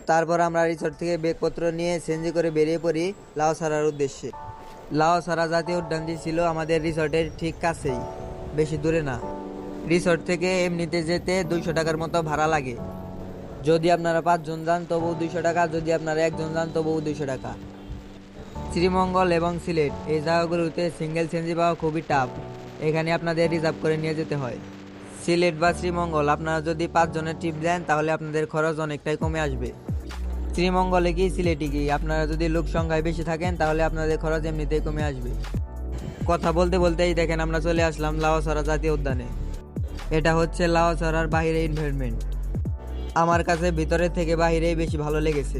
তারপর আমরা রিসোর্ট থেকে ব্যাগপত্র নিয়ে সিএনজি করে বেরিয়ে পড়ি লাউসারার উদ্দেশ্যে। লাউসারা জাতীয় উদ্যানটি ছিল আমাদের রিসোর্টের ঠিক কাছেই, বেশি দূরে না। রিসোর্ট থেকে এমনিতে যেতে 200 টাকার মতো ভাড়া লাগে। যদি আপনারা 5 জন যান তবুও 200 টাকা, যদি আপনারা 1 জন যান তবুও 200 টাকা। শ্রীমঙ্গল এবং সিলেট এই জায়গাগুলোতে সিঙ্গেল সিএনজি পাওয়া খুবই টাফ, এখানে আপনাদের রিজার্ভ করে নিয়ে যেতে হয়। সিলেট বা শ্রীমঙ্গল আপনারা যদি 5 জনের ট্রিপ দেন তাহলে আপনাদের খরচ অনেকটাই কমে আসবে। শ্রীমঙ্গলে কি সিলেটে কি আপনারা যদি লোক সংখ্যায় বেশি থাকেন তাহলে আপনাদের খরচ এমনিতেই কমে আসবে। কথা বলতে বলতেই দেখেন আমরা চলে আসলাম লাউসারা জাতীয় উদ্যানে। এটা হচ্ছে লাউসারার বাইরে এনভায়রনমেন্ট। আমার কাছে ভিতরের থেকে বাইরেই বেশি ভালো লেগেছে।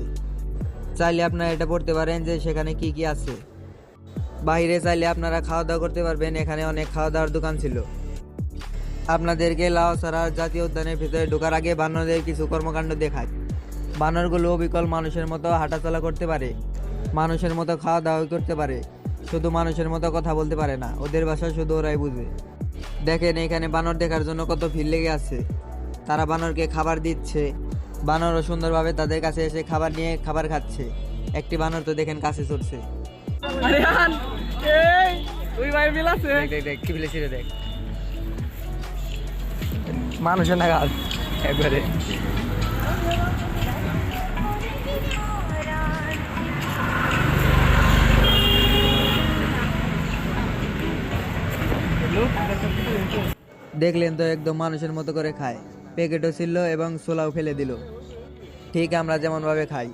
চাইলে আপনারা এটা পড়তে পারেন যে সেখানে কি কি আছে। বাইরে চাইলে আপনারা খাওয়া দাওয়া করতে পারবেন, এখানে অনেক খাওয়া দাওয়ার দোকান ছিল। আপনাদেরকে লাউসারার জাতীয় উদ্যানের ভিতরে ঢোকার আগে বানরদের কিছু কর্মকাণ্ড দেখায়। বানরগুলো অবিকল মানুষের মতো হাঁটাচলা করতে পারে, মানুষের মতো খাওয়া দাওয়া করতে পারে, শুধু মানুষের মতো কথা বলতে পারে না, ওদের ভাষা শুধু ওরাই বুঝে। দেখেন এখানে বানর দেখার জন্য কত ভিড় লেগে আছে। তারা বানরকে খাবার দিচ্ছে, বানরও সুন্দরভাবে তাদের কাছে এসে খাবার নিয়ে খাবার খাচ্ছে। একটি বানর তো দেখেন কাছে চড়ছে। দেখ কি ফেলেছি রে, দেখ মানুষের নাগাল একবারে। দেখলেন তো একদম মানুষের মতো করে খায়, প্যাকেটও ছিল এবং ছোলাও ফেলে দিল, ঠিক আমরা যেমন ভাবে খাই।